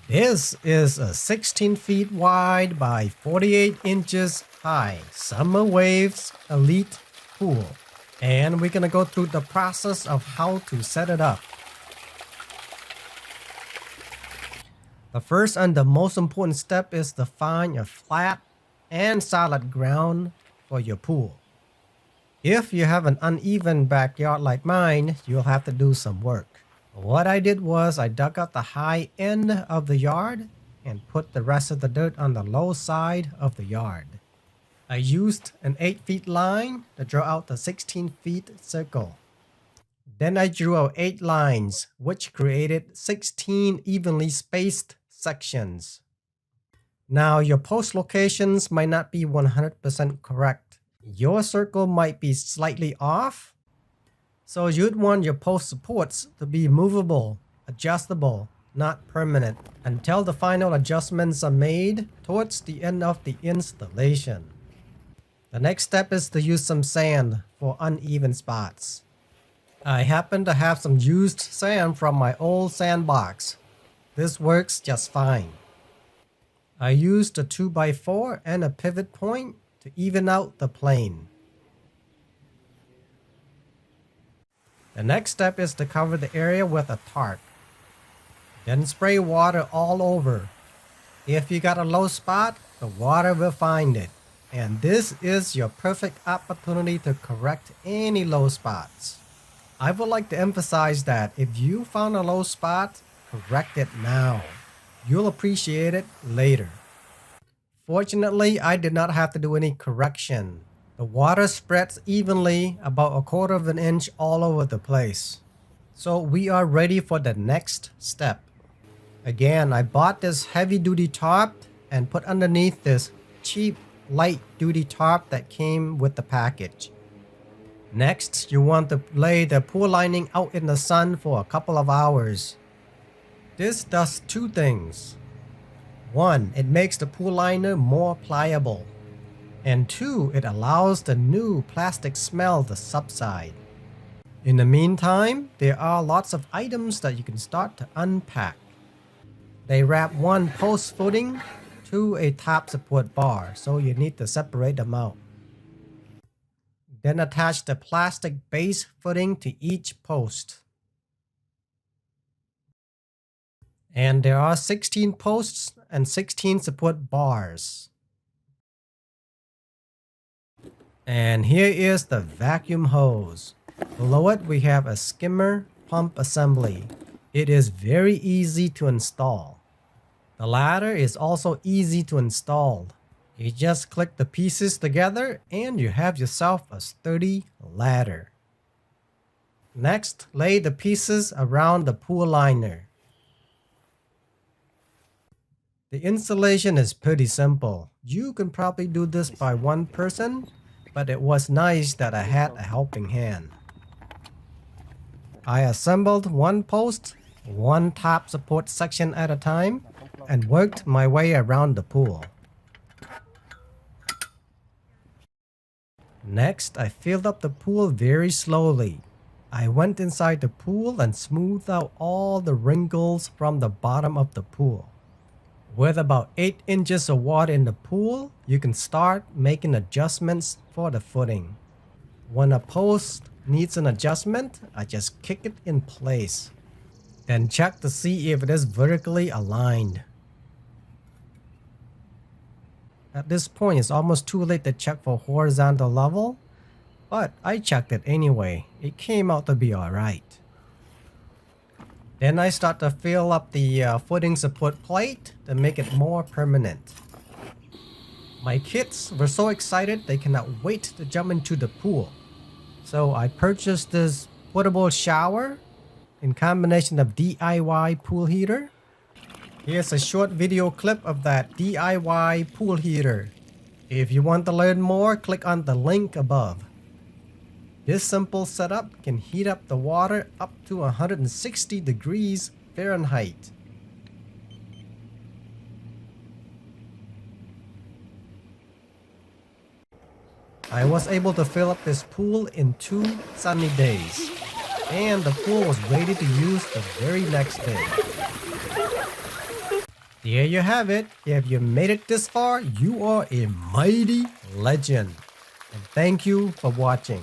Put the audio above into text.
This is a 16 feet wide by 48 inches high Summer Waves Elite pool. And we're gonna go through the process of how to set it up. The first and the most important step is to find a flat and solid ground for your pool. If you have an uneven backyard like mine, you'll have to do some work. What I did was I dug out the high end of the yard and put the rest of the dirt on the low side of the yard. I used an 8 feet line to draw out the 16 feet circle. Then I drew out 8 lines, which created 16 evenly spaced sections. Now your post locations might not be 100% correct. Your circle might be slightly off. So you'd want your post supports to be movable, adjustable, not permanent, until the final adjustments are made towards the end of the installation. The next step is to use some sand for uneven spots. I happen to have some used sand from my old sandbox. This works just fine. I used a 2x4 and a pivot point to even out the plane. The next step is to cover the area with a tarp. Then spray water all over. If you got a low spot, the water will find it. And this is your perfect opportunity to correct any low spots. I would like to emphasize that if you found a low spot, correct it now. You'll appreciate it later. Fortunately, I did not have to do any correction. The water spreads evenly about 1/4 inch all over the place. So we are ready for the next step. Again, I bought this heavy duty tarp and put underneath this cheap light duty tarp that came with the package. Next, you want to lay the pool lining out in the sun for a couple of hours. This does 2 things. 1, it makes the pool liner more pliable. And 2, it allows the new plastic smell to subside. In the meantime, there are lots of items that you can start to unpack. They wrap one post footing to a top support bar, so you need to separate them out. Then attach the plastic base footing to each post. And there are 16 posts and 16 support bars. And here is the vacuum hose. Below it we have a skimmer pump assembly. It is very easy to install. The ladder is also easy to install. You just click the pieces together and you have yourself a sturdy ladder. Next, lay the pieces around the pool liner. The installation is pretty simple. You can probably do this by one person, but it was nice that I had a helping hand. I assembled one post, one top support section at a time, and worked my way around the pool. Next, I filled up the pool very slowly. I went inside the pool and smoothed out all the wrinkles from the bottom of the pool. With about 8 inches of water in the pool, you can start making adjustments for the footing. When a post needs an adjustment, I just kick it in place. Then check to see if it is vertically aligned. At this point, it's almost too late to check for horizontal level, but I checked it anyway. It came out to be alright. Then I start to fill up the footing support plate to make it more permanent. My kids were so excited they cannot wait to jump into the pool. So I purchased this portable shower in combination of DIY pool heater. Here's a short video clip of that DIY pool heater. If you want to learn more, click on the link above. This simple setup can heat up the water up to 160 degrees Fahrenheit. I was able to fill up this pool in 2 sunny days, and the pool was ready to use the very next day. There you have it. If you made it this far, you are a mighty legend. And thank you for watching.